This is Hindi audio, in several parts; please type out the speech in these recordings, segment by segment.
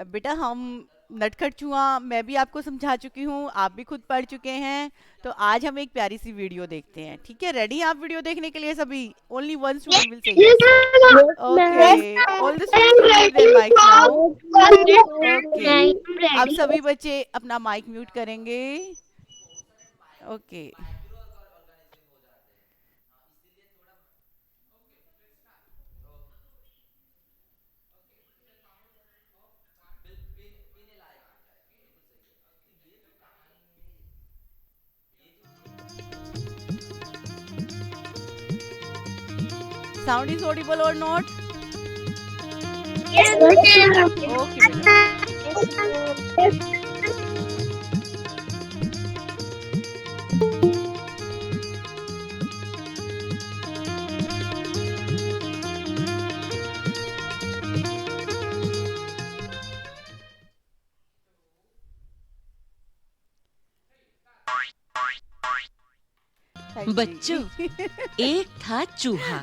बेटा हम नटखट चूहा मैं भी आपको समझा चुकी हूँ, आप भी खुद पढ़ चुके हैं। तो आज हम एक प्यारी सी वीडियो देखते हैं, ठीक है? रेडी हैं आप वीडियो देखने के लिए सभी? Only one student will say yes. Okay, all the students can mute their mics now. Okay, अब सभी बच्चे अपना माइक म्यूट करेंगे। ओके, साउंड इज ऑडिबल और नॉट? ओके बेटा। हाँ बच्चों, जी। एक था चूहा,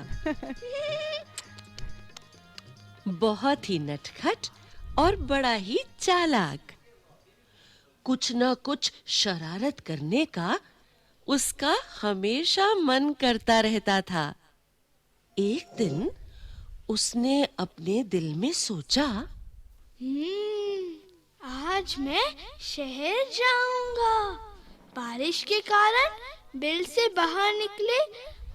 बहुत ही नटखट और बड़ा ही चालाक। कुछ न कुछ शरारत करने का उसका हमेशा मन करता रहता था। एक दिन उसने अपने दिल में सोचा, आज मैं शहर जाऊंगा। बारिश के कारण बिल से बाहर निकले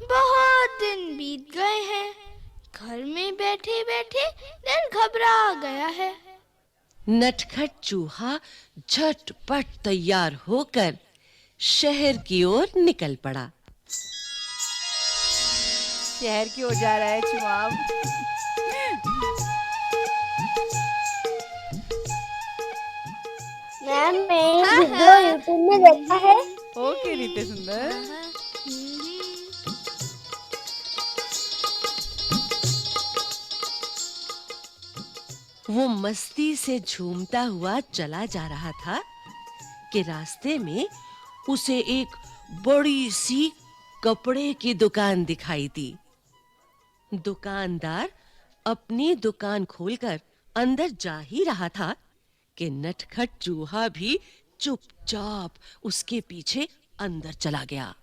बहुत दिन बीत गए हैं। घर में बैठे बैठे दिल घबरा गया है। नटखट चूहा झटपट तैयार होकर शहर की ओर निकल पड़ा। शहर की ओर जा रहा है चुहा। मैम मैं वीडियो यूट्यूब में देखा है। ओके नित्य सुंदर। वो मस्ती से झूमता हुआ चला जा रहा था कि रास्ते में उसे एक बड़ी सी कपड़े की दुकान दिखाई दी। दुकानदार अपनी दुकान खोलकर अंदर जा ही रहा था कि नटखट चूहा भी चुपचाप उसके पीछे अंदर चला गया।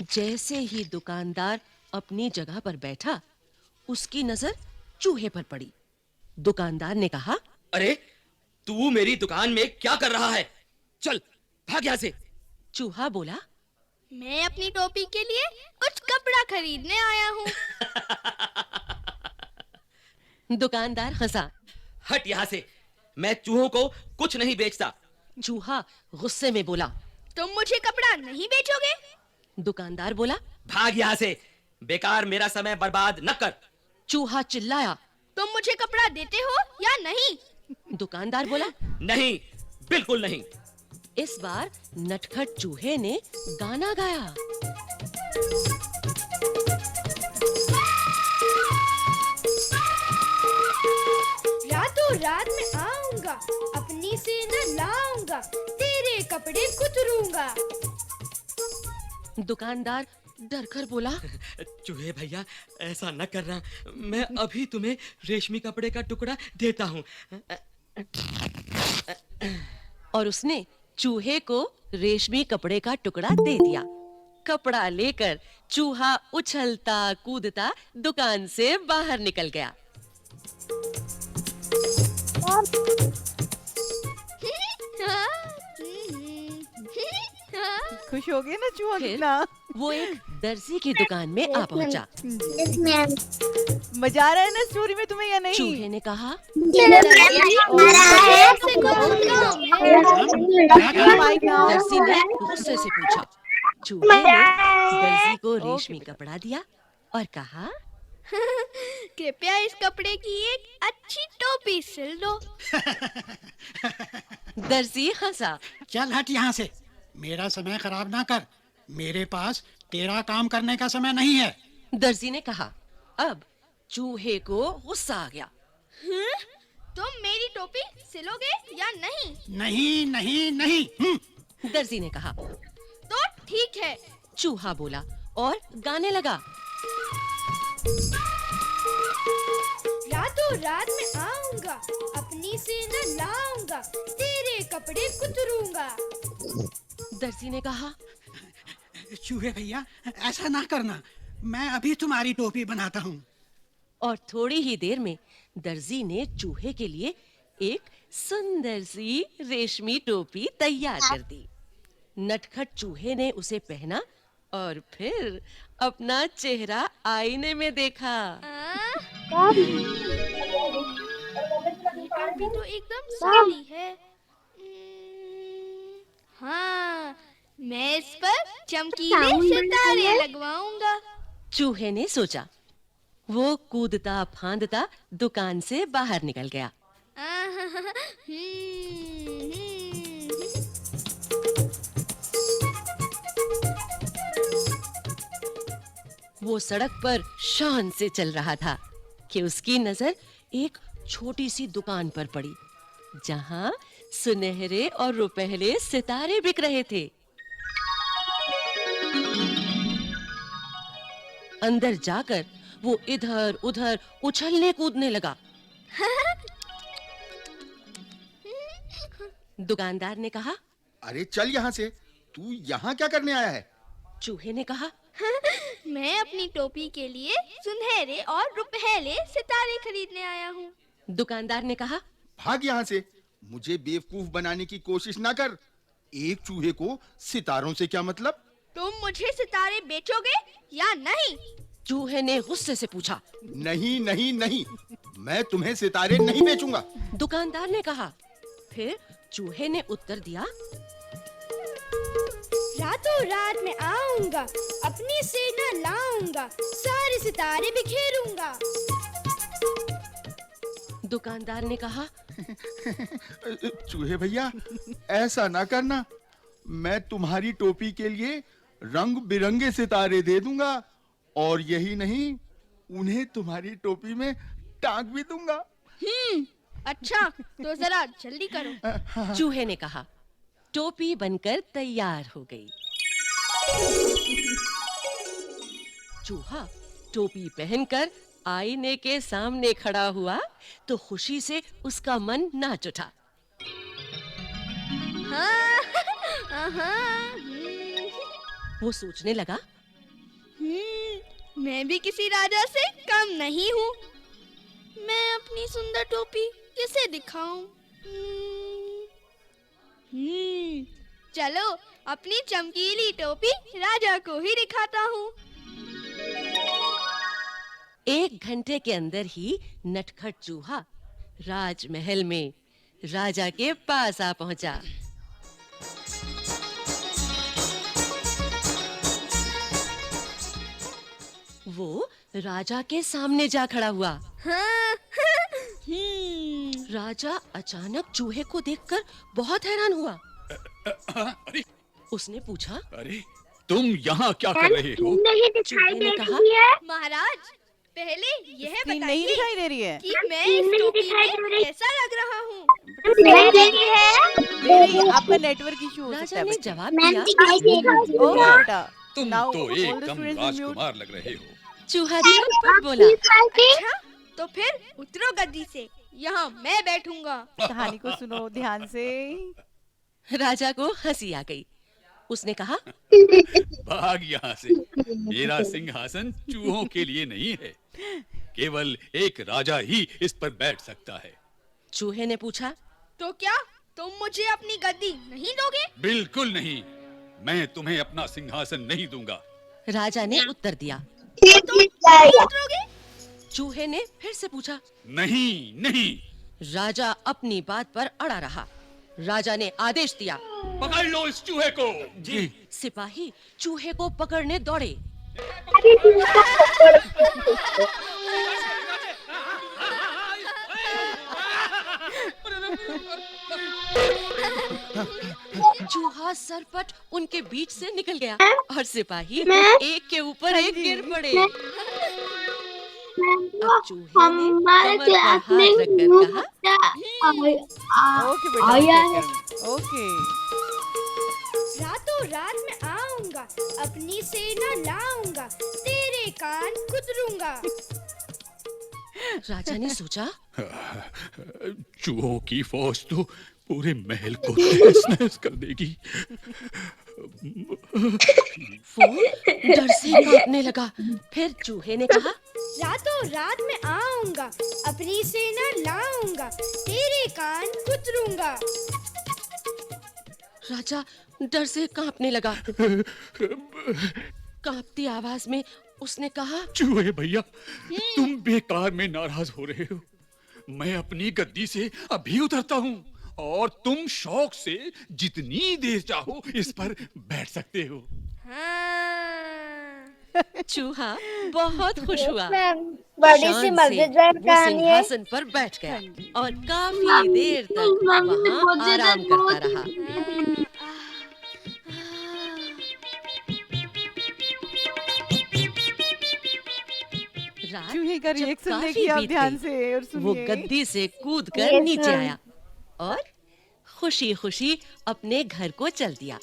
जैसे ही दुकानदार अपनी जगह पर बैठा, उसकी नजर चूहे पर पड़ी। दुकानदार ने कहा, अरे तू मेरी दुकान में क्या कर रहा है? चल भाग यहाँ से। चूहा बोला, मैं अपनी टोपी के लिए कुछ कपड़ा खरीदने आया हूँ। दुकानदार हंसा। हट यहाँ से, मैं चूहों को कुछ नहीं बेचता। चूहा गुस्से में बोला। तुम मुझे कपड़ा नहीं बेचोगे? दुकानदार बोला। भाग यहाँ से, बेकार मेरा समय बर्बाद न कर। चूहा चिल्लाया। तुम मुझे कपड़ा देते हो या नहीं? दुकानदार बोला। नहीं, बिल्कुल नहीं। इस बार नटखट चूहे ने गाना गाया। रातों रात में आऊंगा, अपनी से न लाऊंगा, तेरे कपड़े कुतरूंगा। दुकानदार डर कर बोला। चूहे भैया, ऐसा न करना, मैं अभी तुम्हें रेशमी कपड़े का टुकड़ा देता हूँ। और उसने चूहे को रेशमी कपड़े का टुकड़ा दे दिया। कपड़ा लेकर चूहा उछलता कूदता दुकान से बाहर निकल गया। खुश हो गए ना चूहा फिर कितना? वो एक दर्जी की दुकान में आ पहुंचा। Yes ma'am. मजा आ रहा है ना स्टोरी में तुम्हें या नहीं? चूहे ने कहा, माइक नाउ। दर्जी ने गुस्से से पूछा। चूहे ने दर्जी को रेशमी कपड़ा दिया और कहा, कृपया इस कपड़े की एक अच्छी टोपी सिल दो। दर्जी हंसा। चल हट यहाँ से, मेरा समय खराब ना कर। मेरे पास तेरा काम करने का समय नहीं है। दर्जी ने कहा। अब चूहे को गुस्सा आ गया। तुम मेरी टोपी सिलोगे या नहीं? नहीं नहीं नहीं। दर्जी ने कहा। तो ठीक है। चूहा बोला और गाने लगा। रातों रात में आऊंगा, अपनी से न लाऊंगा, तेरे कपड़े कुतरूंगा। दर्जी ने कहा, चूहे भैया ऐसा ना करना, मैं अभी तुम्हारी टोपी बनाता हूँ। और थोड़ी ही देर में दर्जी ने चूहे के लिए एक सुंदर सी रेशमी टोपी तैयार कर दी। नटखट चूहे ने उसे पहना और फिर अपना चेहरा आईने में देखा। टोपी तो एकदम सादी है। हाँ, मैं इस पर चमकीले सितारे लगवाऊंगा। चूहे ने सोचा। वो कूदता फांदता दुकान से बाहर निकल गया। वो सड़क पर शान से चल रहा था कि उसकी नजर एक छोटी सी दुकान पर पड़ी, जहां सुनहरे और रुपहले सितारे बिक रहे थे। अंदर जाकर वो इधर उधर उछलने कूदने लगा। दुकानदार ने कहा, अरे चल यहाँ से, तू यहाँ क्या करने आया है? चूहे ने कहा, मैं अपनी टोपी के लिए सुनहरे और रुपहले सितारे खरीदने आया हूँ। दुकानदार ने कहा, भाग यहाँ से, मुझे बेवकूफ बनाने की कोशिश ना कर। एक चूहे को सितारों से क्या मतलब? तुम मुझे सितारे बेचोगे या नहीं? चूहे ने गुस्से से पूछा। नहीं नहीं नहीं, मैं तुम्हें सितारे नहीं बेचूंगा। दुकानदार ने कहा। फिर चूहे ने उत्तर दिया, रातों रात में आऊंगा, अपनी से न लाऊंगा, सारे सितारे बिखेरूंगा। दुकानदार ने कहा, चूहे भैया ऐसा ना करना, मैं तुम्हारी टोपी के लिए रंग बिरंगे सितारे दे दूंगा, और यही नहीं, उन्हें तुम्हारी टोपी में टांग भी दूंगा। अच्छा, तो जरा जल्दी करो। चूहे ने कहा। टोपी बनकर तैयार हो गई। चूहा टोपी पहनकर आईने के सामने खड़ा हुआ तो खुशी से उसका मन नाच उठा। वो सोचने लगा, मैं भी किसी राजा से कम नहीं हूँ। मैं अपनी सुंदर टोपी किसे दिखाऊं? चलो अपनी चमकीली टोपी राजा को ही दिखाता हूँ। 1 घंटे के अंदर ही नटखट चूहा राजमहल में राजा के पास आ पहुंचा। वो राजा के सामने जा खड़ा हुआ। राजा अचानक चूहे को देखकर बहुत हैरान हुआ। उसने पूछा, अरे तुम यहाँ क्या कर रहे हो? नहीं दिखाई चूहे दे ने रही कहा, है। महाराज, पहले यह स्क्रीन नहीं बताइए दिखाई दे रही है। कि मैं इस नहीं टोपी दिखाई दे में रही। कैसा लग रहा हूँ? दिखाई दे रही है। दे रही है, आपका नेटवर्क इशू हो सकता राजा है ने बच्चे। जवाब मैम दिया। दिखाई दे रही है। ओके बेटा, तुम Now तो all the एकदम students will mute. राजकुमार लग रहे हो। चूहा झटपट बोला। अच्छा, तो फिर उतरो गद्दी से, यहाँ मैं बैठूंगा। कहानी को सुनो ध्यान से। राजा को हंसी आ गई। उसने कहा, भाग यहाँ से, मेरा सिंहासन चूहों के लिए नहीं है, केवल एक राजा ही इस पर बैठ सकता है। चूहे ने पूछा, तो क्या तुम मुझे अपनी गद्दी नहीं दोगे? बिल्कुल नहीं, मैं तुम्हें अपना सिंहासन नहीं दूंगा। राजा ने उत्तर दिया। उतरोगे? चूहे ने फिर से पूछा। नहीं नहीं, राजा अपनी बात पर अड़ा रहा। राजा ने आदेश दिया। पकड़ लो इस चूहे को। जी। सिपाही चूहे को पकड़ने दौड़े। चूहा सरपट उनके बीच से निकल गया और सिपाही एक के ऊपर एक गिर पड़े। अब चूहे ने हमारे कमर पर क्लास हाथ में रखकर कहा, ओके बेटा, आया okay, है। ओके। रातों रात में आऊंगा, अपनी से न लाऊंगा, तेरे कान कुतरूंगा। राजा ने सोचा, चूहों की फौज तो पूरे महल को तहस-नहस कर देगी। वो डर से कांपने लगा। फिर चूहे ने कहा, रातों रात में आऊंगा, अपनी सेना लाऊंगा, तेरे कान कुतरूंगा। राजा डर से कांपने लगा। कांपती आवाज में उसने कहा, चूहे भैया, तुम बेकार में नाराज हो रहे हो। मैं अपनी गद्दी से अभी उतरता हूँ और तुम शौक से जितनी देर चाहो इस पर बैठ सकते हो। चूहा बहुत खुश हुआ। बड़ी सी शान से मजेदार वो कहानी है। सिंहासन पर बैठ गया और काफी देर तक वहाँ आराम करता रहा। रात चूहे का जब रिएक्शन काफी देखिए आप बीत ध्यान गई, से और वो सुनिए। गद्दी से कूदकर Yes, नीचे ma'am. आया और खुशी खुशी अपने घर को चल दिया।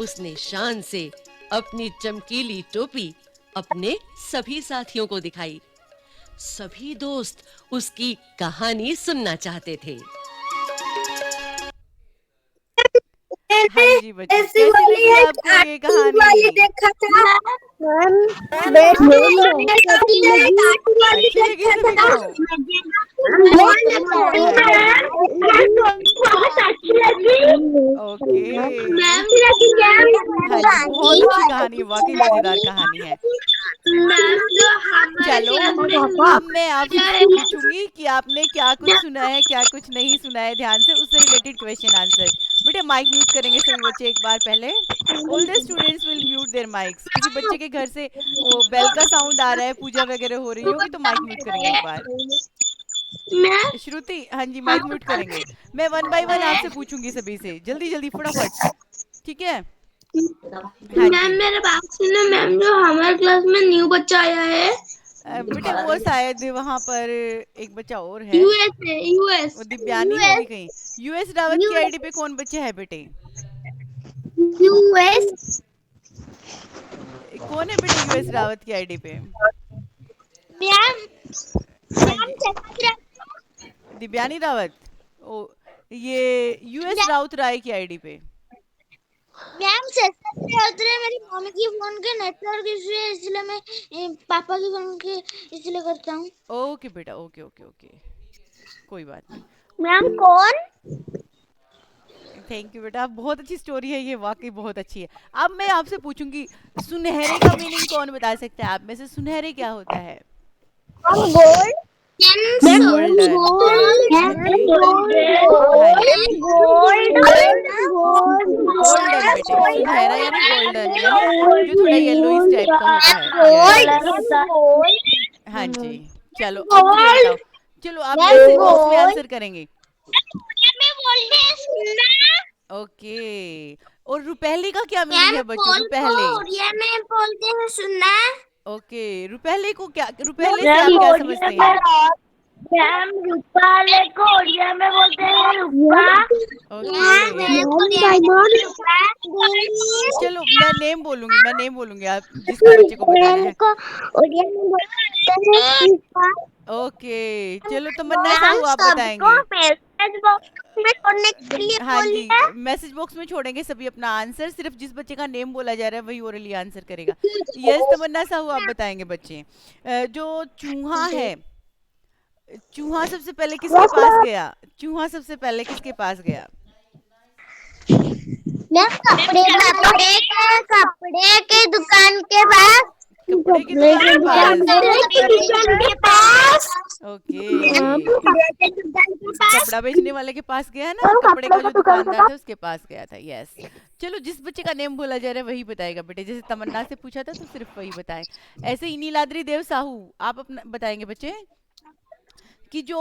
उसने शान से अपनी चमकीली टोपी अपने सभी साथियों को दिखाई। सभी दोस्त उसकी कहानी सुनना चाहते थे। हाँ जी बच्चे, कैसी लगी आपको ये कहानी? देखा था अच्छी लगी सभी को? बहुत अच्छी लगी। ओके, मैम हाँ जी, बहुत अच्छी कहानी है, वाकई मजेदार कहानी है। चलो अब मैं आपसे पूछूंगी कि आपने क्या कुछ सुना है, क्या कुछ नहीं सुना है। ध्यान से उससे रिलेटेड क्वेश्चन आंसर। बेटे माइक म्यूट करेंगे सभी बच्चे एक बार पहले। All the students will mute their mics. किसी बच्चे के घर से वो बेल का साउंड आ रहा है, पूजा वगैरह हो रही होगी तो माइक म्यूट करेंगे एक बार। श्रुति, हाँ जी माइक म्यूट करेंगे। मैं 1 बाय 1 आपसे पूछूंगी सभी से, जल्दी जल्दी फटाफट, ठीक है? हाँ मैम जी मेरे बात सुनो। मैम जो हमारे क्लास में न्यू बच्चा आया है, बेटे वो शायद वहाँ पर एक बच्चा और है, यूएस वो दिव्यानी होगी कहीं। यूएस रावत की आईडी पे कौन बच्चे है बेटे? यूएस कौन है बेटे यूएस रावत की आईडी पे? मैम दिव्यानी रावत। ओ ये यूएस राउत राय की आईडी पे। मैम उतरे मेरी मम्मी की फोन के नेटवर्क इशू है, इसलिए मैं पापा की फोन के इसलिए करता हूँ। ओके बेटा, ओके ओके ओके, कोई बात नहीं। मैम कौन? थैंक यू बेटा, बहुत अच्छी स्टोरी है ये, वाकई बहुत अच्छी है। अब मैं आपसे पूछूंगी सुनहरे का मीनिंग कौन बता सकता है आप में से? सुनहरे क्या होता है? गोल्ड। गोल्डन। गोल्डन बेटे, सुनहरा यानी गोल्डन, यानी जो थोड़ा येलोइश टाइप का होता है। हाँ जी, चलो अब ये बताओ। चलो आप मैसेज बॉक्स में आंसर करेंगे। ओके, और रुपहली का क्या मीनिंग है बच्चों? रुपहली बोलते हैं सुनना। ओके, रुपहली को क्या, रुपहली से आप क्या समझते हैं? मैम रुपहले को उड़िया में बोलते हैं रुपा। चलो मैं नेम बोलूंगी, आप जिसको बच्चे को बताना है। ओके, चलो तमन्ना साहू आप बताएंगे। हाँ जी, मैसेज बॉक्स में छोड़ेंगे सभी अपना आंसर, सिर्फ जिस बच्चे का नेम बोला जा रहा है वही ओरली आंसर करेगा। यस तमन्ना साहू आप बताएंगे बच्चे। जो चूहा है, चूहा सबसे पहले किसके पास गया? चूहा सबसे पहले किसके पास गया? कपड़े के दुकान के पास। कपड़े की दुकान के पास। ओके, कपड़ा बेचने वाले के पास गया ना, कपड़े का जो दुकानदार था उसके पास गया था। यस, चलो जिस बच्चे का नेम बोला जा रहा है वही बताएगा बेटे। जैसे तमन्ना से पूछा था तो सिर्फ वही बताए। ऐसे ही नीलाद्री देव साहू आप अपना बताएंगे बच्चे कि जो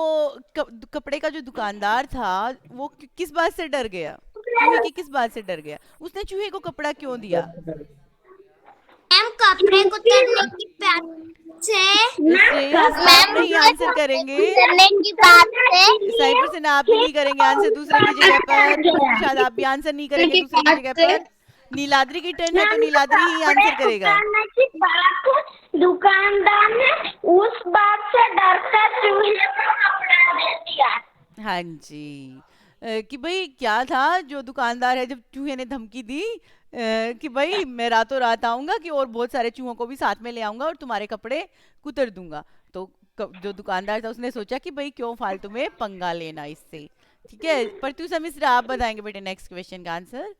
कपड़े का जो दुकानदार था वो किस बात से डर गया? चूहे की किस बात से डर गया? उसने चूहे को कपड़ा क्यों दिया? कपड़े को तरने की बात से। आप नहीं आंसर करेंगे, की बात से। साइबर से ना आप भी नहीं करेंगे आंसर दूसरे की जगह पर, शायद आप भी आंसर नहीं करेंगे दूसरे की जगह पर। नीलाद्री की टर्न है तो नीलाद्री ही आंसर करेगा। दुकानदार ने उस बात से डरकर चूहे को कपड़ा दे दिया। हाँ जी। कि भाई क्या था जो दुकानदार है, जब चूहे ने धमकी दी कि भाई मैं रातों रात आऊंगा कि और बहुत सारे चूहों को भी साथ में ले आऊंगा और तुम्हारे कपड़े कुतर दूंगा, तो जो दुकानदार था उसने सोचा कि भाई क्यों फालतू में पंगा लेना इससे। ठीक है, प्रत्युषा मिश्रा आप बताएंगे बेटे नेक्स्ट क्वेश्चन का आंसर।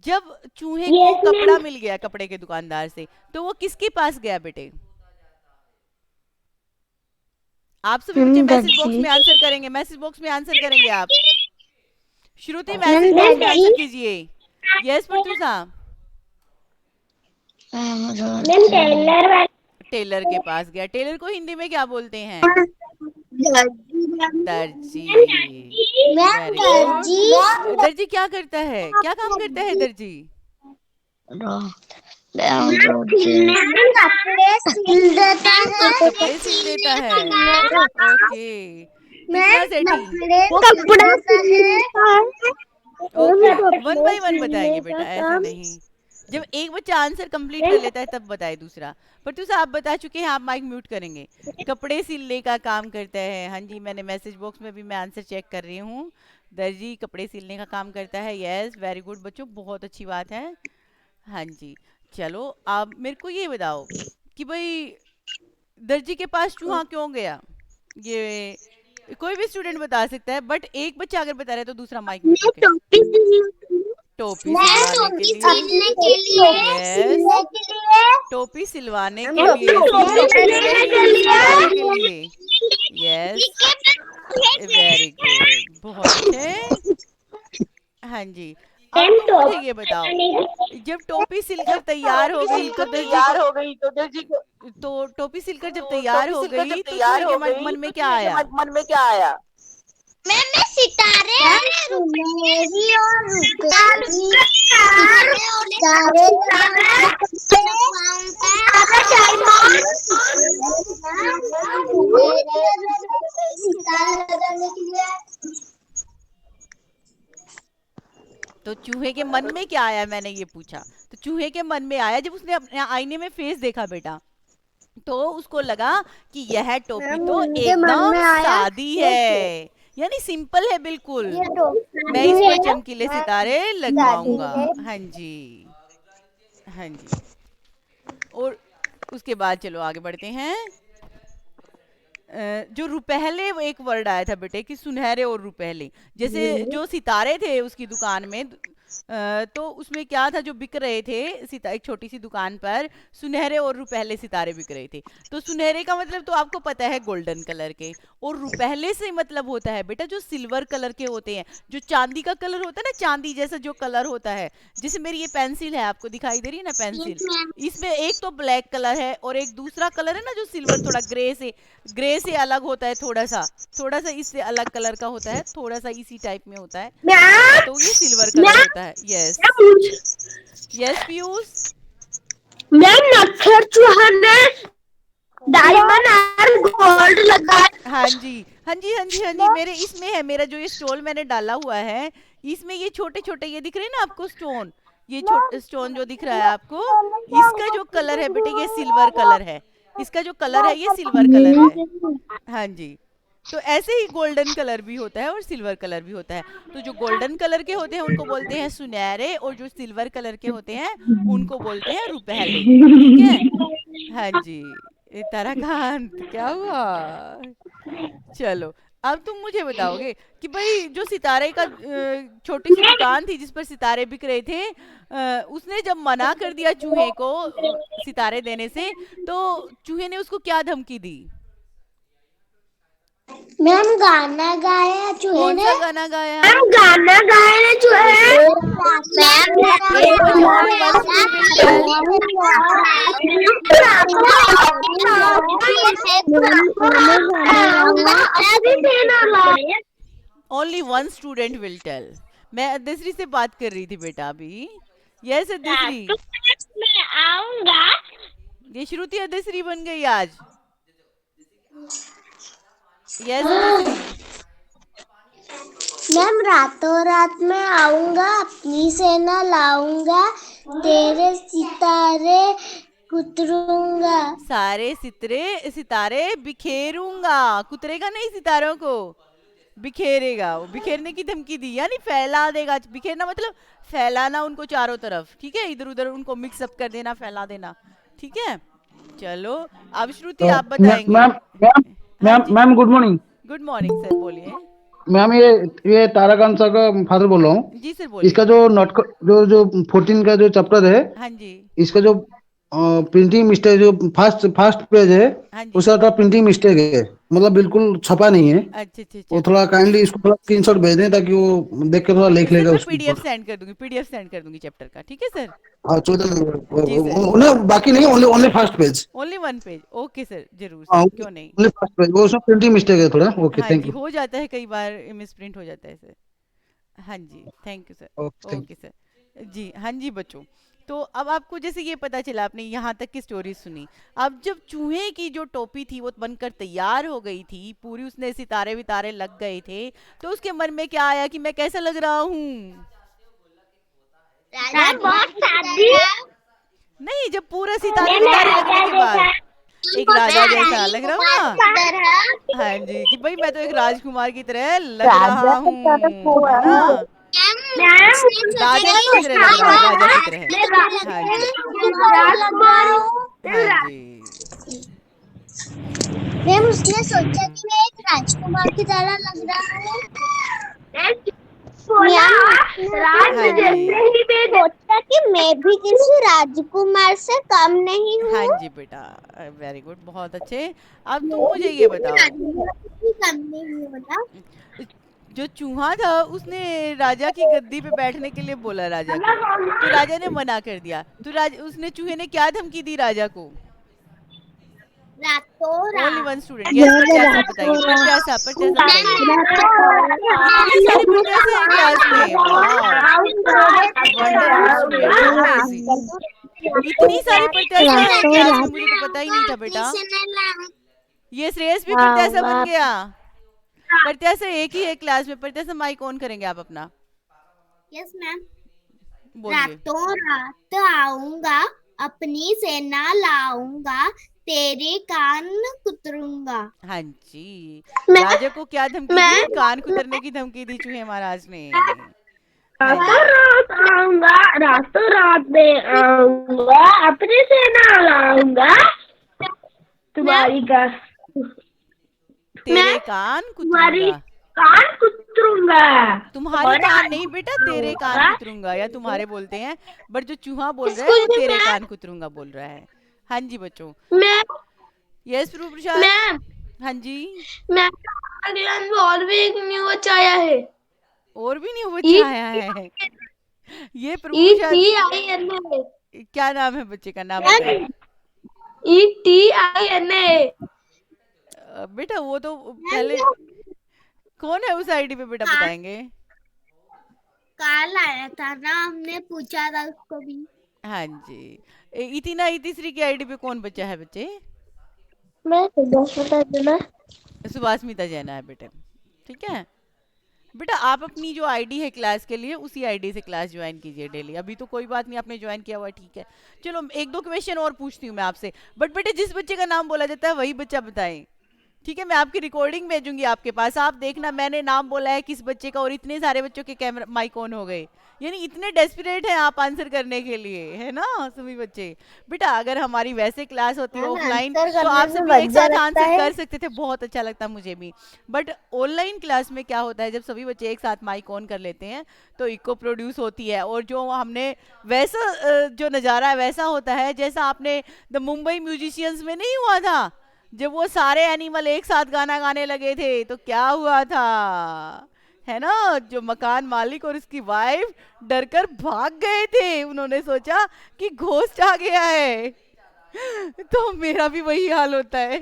जब चूहे को कपड़ा मिल गया कपड़े के दुकानदार से, तो वो किसके पास गया बेटे? आप सभी बच्चे मैसेज बॉक्स में आंसर करेंगे, मैसेज बॉक्स में आंसर करेंगे आप। श्रुति मैसेज बॉक्स में आंसर कीजिए। यस प्रत्युषा। टेलर के पास गया। टेलर को हिंदी में क्या बोलते हैं? दर्जी। Very good. दर्जी क्या करता है, क्या काम करता है दर्जी? कपड़े सिल देता है। Okay. Okay, one by one बताएंगे बेटा, ऐसा नहीं। जब एक बच्चा आंसर कंप्लीट कर लेता है तब बताए दूसरा। पर तुझे आप बता चुके हैं, आप माइक म्यूट करेंगे। कपड़े सिलने का काम करता है। हाँ जी, मैंने मैसेज बॉक्स में भी मैं आंसर चेक कर रही हूँ। दर्जी कपड़े सिलने का काम करता है। यस, वेरी गुड बच्चों, बहुत अच्छी बात है। हाँ जी, चलो आप मेरे को ये बताओ कि भाई दर्जी के पास चूहा क्यों गया? ये कोई भी स्टूडेंट बता सकता है, बट एक बच्चा अगर बता रहा है तो दूसरा माइक म्यूट करके। टोपी सिलवाने के लिए। यस, टोपी सिलवाने के लिए। यस, वेरी गुड, बहुत अच्छे। हाँ जी, अब तो मुझे ये बताओ, जब टोपी सिलकर तैयार हो गई तो दर्जी को तो टोपी सिलकर जब तैयार हो गई तो उसके मन में क्या आया? मैं सितारे तो चूहे के मन में क्या आया, मैंने ये पूछा। तो चूहे के मन में आया, जब उसने अपने आईने में फेस देखा बेटा, तो उसको लगा कि यह टोपी तो एकदम सादी है, यानी सिंपल है बिल्कुल। मैं इस पर चमकीले सितारे लगवाऊंगा। हाँ जी, हाँ जी। और उसके बाद चलो आगे बढ़ते हैं। जो रुपहले, वो एक वर्ड आया था बेटे कि सुनहरे और रुपहले। जैसे जो सितारे थे उसकी दुकान में, तो उसमें क्या था, जो बिक रहे थे एक छोटी सी दुकान पर सुनहरे और रुपहले सितारे बिक रहे थे। तो सुनहरे का मतलब तो आपको पता है गोल्डन कलर के, और रुपहले से मतलब होता है बेटा जो सिल्वर कलर के होते हैं, जो चांदी का कलर होता है ना, चांदी जैसा जो कलर होता है। जैसे मेरी ये पेंसिल है, आपको दिखाई दे रही है ना पेंसिल, इसमें एक तो ब्लैक कलर है और एक दूसरा कलर है ना जो सिल्वर, थोड़ा ग्रे से अलग होता है, थोड़ा सा इससे अलग कलर का होता है, थोड़ा सा इसी टाइप में होता है, तो ये सिल्वर कलर होता है। Yes, yes Piyush. मैम नक्षत्र चूहा ने डायमंड और गोल्ड लगा। हाँ जी, हाँ जी, हाँ जी, हाँ जी। मेरे इसमें है, मेरा जो ये स्टॉल मैंने डाला हुआ है, इसमें ये छोटे छोटे ये दिख रहे हैं ना आपको स्टोन, ये छोटे स्टोन जो दिख रहा है आपको, इसका जो कलर है बेटे ये सिल्वर कलर है। इसका जो कलर है ये सिल्वर कलर है। हाँ जी, तो ऐसे ही गोल्डन कलर भी होता है और सिल्वर कलर भी होता है। तो जो गोल्डन कलर के होते हैं उनको बोलते हैं सुनहरे, और जो सिल्वर कलर के होते हैं उनको बोलते हैं रुपहले। ठीक है, हाँ जी। ताराकांत क्या हुआ? चलो अब तुम मुझे बताओगे कि भाई जो सितारे का छोटी सी दुकान थी जिस पर सितारे बिक रहे थे, उसने जब मना कर दिया चूहे को सितारे देने से, तो चूहे ने उसको क्या धमकी दी? मैम गाना गाया चूहे कौन ने। सा गाना गाया? मैम गाना गाया चूहे। Only one student will tell. मैं अदसरी से बात कर रही थी बेटा अभी। यस अदसरी। मैं आऊंगा। ये श्रुति अदसरी बन गई आज। यस अदसरी। मैम रातों रात में आऊंगा, अपनी सेना लाऊंगा, तेरे सितारे कुतरूंगा। सारे सितारे बिखेरूंगा, कुतरेगा नहीं सितारों को, बिखेरेगा। वो बिखेरने की धमकी दी, यानी फैला देगा। बिखेरना मतलब फैलाना उनको चारों तरफ, ठीक है, इधर उधर उनको मिक्सअप कर देना, फैला देना, ठीक है। चलो अब श्रुति आप बताएंगे। मैम मैम हाँ मैम जी, ma'am good morning. Good morning sir, बोलिए। मैम ये ताराकांत सर का फादर बोल रहा हूँ। जी सर बोलिए। इसका जो नोट जो 14 का जो चैप्टर है, हाँ जी, इसका जो प्रिंटिंग मिस्टेक, जो फर्स्ट फर्स्ट पेज है, हाँ जी। उसका थोड़ा प्रिंटिंग मिस्टेक है, मतलब बिल्कुल छपा नहीं है। अच्छा अच्छा वो अच्छा। थोड़ा काइंडली इसको थोड़ा स्क्रीनशॉट भेज दें ताकि वो देख के थोड़ा लिख सर लेगा मैं उसके पीडीएफ ऊपर। सेंड कर दूंगी, पीडीएफ सेंड कर दूंगी चैप्टर का, ठीक है सर। हाँ, जी सर, 14 बाकी नहीं, only only first page. Only one page, okay sir, जरूर हाँ, सर, क्यों नहीं। ओनली फर्स्ट पेज, वो उसमें प्रिंटिंग मिस्टेक है थोड़ा। ओके, हाँ थैंक जी, यू। हो जाता है कई बार, मिसप्रिंट हो जाता है सर। हाँ जी, thank you sir. Okay, thank okay sir जी। हाँ जी बच्चों, तो अब आपको जैसे ये पता चला, आपने यहाँ तक की स्टोरी सुनी। अब जब चूहे की जो टोपी थी वो बनकर तैयार हो गई थी पूरी, उसने सितारे वितारे लग गए थे, तो उसके मन में क्या आया कि मैं कैसा लग रहा हूँ। नहीं, जब पूरा सितारे वितारे लगने के बाद एक राजा जैसा लग रहा हूँ ना। हाँ जी, कि भाई मैं तो एक राजकुमार की तरह लग रहा हूँ, है ना। राजा की तरह लग रहा है, राजा की तरह। हाँ जी, हाँ जी। मैम उसने सोचा कि मैं एक राजकुमार की तरह लग रहा हूँ। हाँ जी, सोचा कि मैं भी किसी राजकुमार से कम नहीं हूँ। हाँ जी बेटा, वेरी गुड, बहुत अच्छे। अब तुम मुझे ये बताओ, कम नहीं हूँ बता। जो चूहा था उसने राजा की गद्दी पे बैठने के लिए बोला राजा को, तो राजा ने मना कर दिया, तो उसने चूहे ने क्या धमकी दी राजा को। ओनली वन स्टूडेंट, यस प्रत्याशा बताइए, प्रत्याशा प्रत्याशा बताइए। इतनी सारी प्रत्याशा है क्लास में, वाह, वंडरफुल स्टूडेंट, अमेजिंग। इतनी सारी प्रत्याशा है क्लास में, मुझे तो पता ही नहीं था बेटा। ये श्रेयस भी प्रत्याशा बन गया। प्रत्याशा एक ही है क्लास में। प्रत्याशा माइक ऑन करेंगे आप अपना, यस मैम। बोलिए। रातों रात आऊंगा, अपनी सेना लाऊंगा, तेरे कान कुतरूंगा। हाँ जी, राजा को क्या धमकी दी, कान कुतरने की धमकी दी चूहे महाराज ने। हाँ जी, रात आऊंगा, रातों रात में आऊंगा, अपनी सेना लाऊंगा, तुम्हारी का तेरे कान कुतरूंगा। कान कुतरूंगा। तुम्हारे कान नहीं बेटा, तेरे कान कुतरूंगा, या तुम्हारे बोलते हैं, बट जो चूहा बोल रहा है वो तेरे कान कुतरूंगा बोल रहा है। हाँ जी बच्चों, यस प्रभु प्रसाद। हाँ जी, मैं अगला में और भी एक न्यू बच्चा आया है। और भी नहीं बच्चा आया है। ये प्रभु प्रसाद, क्या नाम है बच्चे का, नाम बताइए। ETINA। बेटा वो तो पहले कौन है उस आईडी पे बेटा, बताएंगे। कल आया था ना, हमने पूछा था उसको भी। हाँ जी, इतिना इतिश्री की आईडी पे कौन बच्चा है बच्चे। मैं सुभाषमिता जैना। सुभाषमिता जैना है बेटे, ठीक है बेटा। आप अपनी जो आईडी है क्लास के लिए, उसी आईडी से क्लास ज्वाइन कीजिए डेली। अभी तो कोई बात नहीं, आपने ज्वाइन किया हुआ है, ठीक है। चलो एक दो क्वेश्चन और पूछती हूँ मैं आपसे, बट बेटे जिस बच्चे का नाम बोला जाता है वही बच्चा बताएं, ठीक है। मैं आपकी रिकॉर्डिंग भेजूंगी आपके पास, आप देखना मैंने नाम बोला है किस बच्चे का, और इतने सारे बच्चों के कैमरा माइक ऑन हो गए, यानी इतने डेस्परेट हैं आप आंसर करने के लिए, है ना सभी बच्चे। बेटा अगर हमारी वैसे क्लास होती है ऑफलाइन तो आप सभी एक साथ आंसर कर सकते थे, बहुत अच्छा लगता मुझे भी। बट ऑनलाइन क्लास में क्या होता है, जब सभी बच्चे एक साथ माइक ऑन कर लेते हैं तो इको प्रोड्यूस होती है, और जो हमने वैसा जो नज़ारा है वैसा होता है जैसा आपने द मुंबई म्यूजिशियंस में नहीं हुआ था, जब वो सारे एनिमल एक साथ गाना गाने लगे थे तो क्या हुआ था, है ना। जो मकान मालिक और उसकी वाइफ डरकर भाग गए थे, उन्होंने सोचा कि घोस्ट आ गया है, तो मेरा भी वही हाल होता है।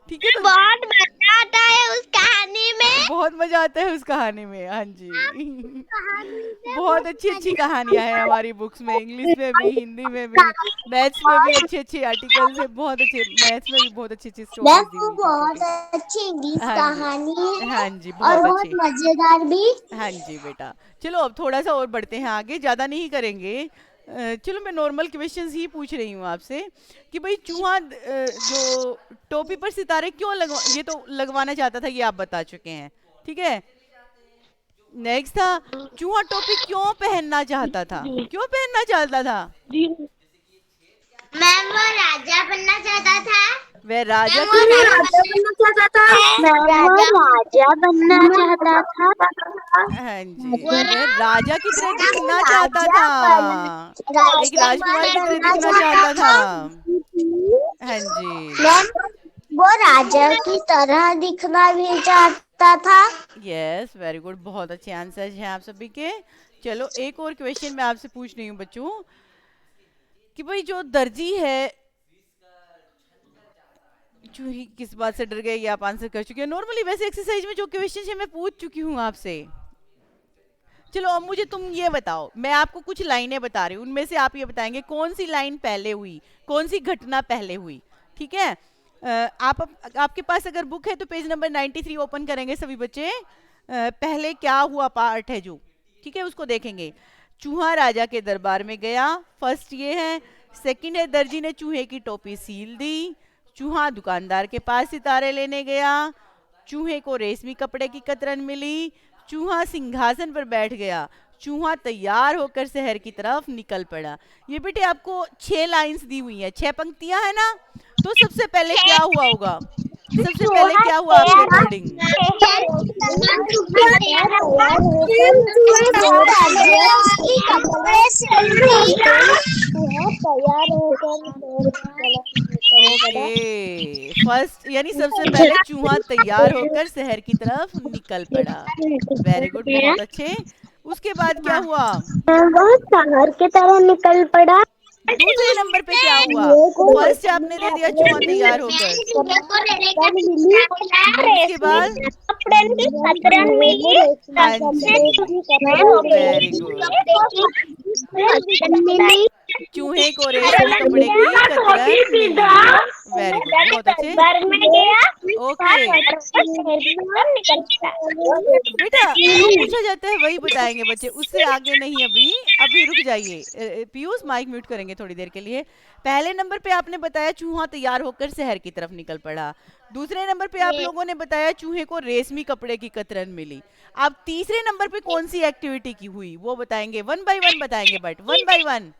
ठीक है, तो बहुत मजा आता है उस कहानी में। बहुत मजा आता है उस कहानी में। हाँ जी। कहानी से बहुत अच्छी अच्छी कहानियां हैं हमारी बुक्स में, इंग्लिश में भी, हिंदी में भी, मैथ्स में भी अच्छे अच्छे आर्टिकल्स है, बहुत अच्छे, मैथ्स में भी बहुत अच्छी अच्छी मैम स्टोरीज दी वो हुई बहुत छोटी। अच्छी इंग्लिश हाँ जी, कहानी है हाँ जी, और बहुत बहुत अच्छी। मजेदार भी। हाँ जी बेटा, चलो अब थोड़ा सा और बढ़ते हैं आगे, ज़्यादा नहीं करेंगे। चलो मैं नॉर्मल क्वेश्चंस ही पूछ रही हूँ आपसे कि भाई चूहा जो टोपी पर सितारे क्यों लगवा, ये तो लगवाना चाहता था, ये आप बता चुके हैं। ठीक है, नेक्स्ट था चूहा टोपी क्यों पहनना चाहता था, क्यों पहनना चाहता था? मैम वो राजा बनना चाहता था। वह राजा मैम वो किस राजा तरह? बनना चाहता था। मैम वो राजा बनना चाहता था। हाँ जी, वो वह राजा की तरह दिखना चाहता राजा था, एक राजकुमार राजकुमार की तरह बनना दिखना चाहता चाहता था। था। हाँ जी, मैम वो राजा की तरह दिखना भी चाहता था। यस, वेरी गुड, बहुत अच्छे आंसर हैं आप सभी के। चलो एक और क्वेश्चन मैं आपसे पूछ रही हूँ बच्चों कि भाई जो दर्जी है, चूही किस बात से डर गए ये आप आंसर कर चुके हैं नॉर्मली, वैसे एक्सरसाइज में जो क्वेश्चन है मैं पूछ चुकी हूँ आपसे। चलो अब मुझे तुम ये बताओ, मैं आपको कुछ लाइनें बता रही हूँ, उनमें से आप ये बताएंगे कौन सी लाइन पहले हुई, कौन सी घटना पहले हुई। ठीक है, आपके पास अगर बुक है तो पेज नंबर 93 ओपन करेंगे सभी बच्चे। पहले क्या हुआ पार्ट है जो, ठीक है, उसको देखेंगे। चूहा राजा के दरबार में गया, फर्स्ट ये है। सेकंड है दर्जी ने चूहे की टोपी सील दी। चूहा दुकानदार के पास सितारे लेने गया। चूहे को रेशमी कपड़े की कतरन मिली। चूहा सिंहासन पर बैठ गया। चूहा तैयार होकर शहर की तरफ निकल पड़ा। ये बेटे आपको 6 लाइंस दी हुई है, 6 पंक्तियां है ना, तो सबसे पहले क्या हुआ होगा, सबसे पहले क्या हुआ आपके अकॉर्डिंग? ओके, फर्स्ट यानी सबसे पहले चूहा तैयार होकर शहर की तरफ निकल पड़ा। वेरी गुड, बहुत अच्छे। उसके बाद क्या हुआ? बहुत शहर की तरह निकल पड़ा। दूसरे नंबर पे क्या हुआ? फर्स्ट आपने दे दिया चूहा तैयार होकर, उसके बाद? हाँ जी, वेरी गुड, चूहे को रेशमी कपड़े की कतरन मिली। वेरी गुड, बहुत अच्छे। ओके बेटा, जो पूछा जाता है वही बताएंगे बच्चे, उससे आगे नहीं। अभी अभी रुक जाइए, पीयूष माइक म्यूट करेंगे थोड़ी देर के लिए। पहले नंबर पे आपने बताया चूहा तैयार होकर शहर की तरफ निकल पड़ा। दूसरे नंबर पे आप लोगों ने बताया चूहे को रेशमी कपड़े की कतरन मिली। अब तीसरे नंबर पे कौन सी एक्टिविटी की हुई वो बताएंगे, 1 बाय 1 बताएंगे, बट 1 बाय 1।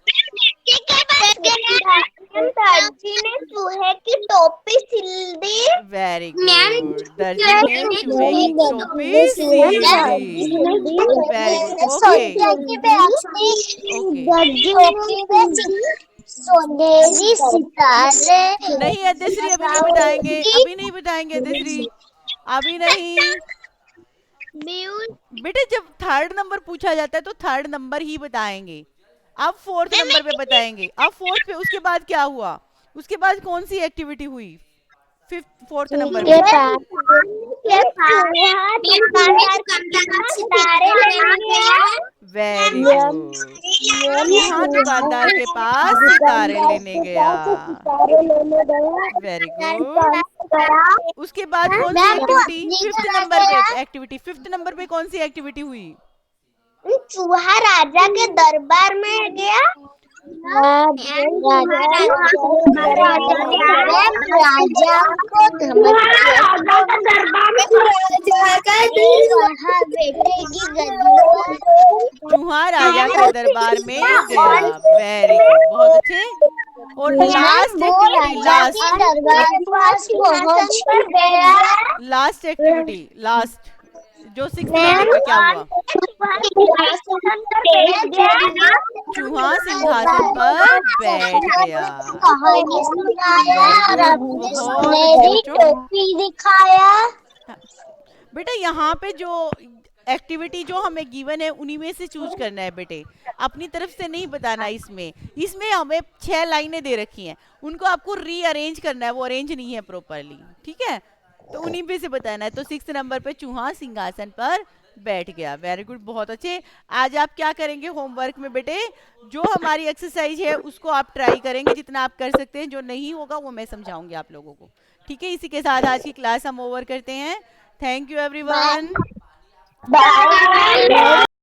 दर्जी ने चूहे की टोपी सिल दी। वेरी गुड, दर्जी ने चूहे की टोपी सिल दी। वेरी गुड, ओके सोनेरी सितारे। नहीं अध्यश्री, अभी नहीं बताएंगे, अभी नहीं बताएंगे अध्यश्री, अभी नहीं बेटे। जब थर्ड नंबर पूछा जाता है तो थर्ड नंबर ही बताएंगे। अब फोर्थ नंबर पे बताएंगे। अब फोर्थ पे, उसके बाद क्या हुआ, उसके बाद कौन सी एक्टिविटी हुई फोर्थ नंबर पे? वेरी गुड, चूहा दुकानदार के पास सितारे लेने गया। वेरी गुड, उसके बाद कौन सी एक्टिविटी? फिफ्थ नंबर पे एक्टिविटी, फिफ्थ नंबर पे कौन सी एक्टिविटी हुई? चूहा राजा के दरबार में गया। राजा को चूहा राजा के दरबार में गया। वेरी गुड, बहुत अच्छे। और last activity, last activity, last जो 6 नंबर पे क्या हुआ? चूहा सिंहासन पर बैठ गया। टोपी दिखाया। बेटा यहाँ पे जो एक्टिविटी जो हमें गिवन है उन्हीं में से चूज करना है बेटे, अपनी तरफ से नहीं बताना। इसमें हमें 6 लाइनें दे रखी हैं, उनको आपको रीअरेंज करना है, वो अरेंज नहीं है प्रॉपरली, ठीक है, तो उन्हीं पे से बताना है। तो 6 नंबर पे चूहा सिंहासन पर बैठ गया। वेरी गुड, बहुत अच्छे। आज आप क्या करेंगे होमवर्क में बेटे, जो हमारी एक्सरसाइज है उसको आप ट्राई करेंगे जितना आप कर सकते हैं, जो नहीं होगा वो मैं समझाऊंगी आप लोगों को, ठीक है। इसी के साथ आज की क्लास हम ओवर करते हैं। Thank you everyone.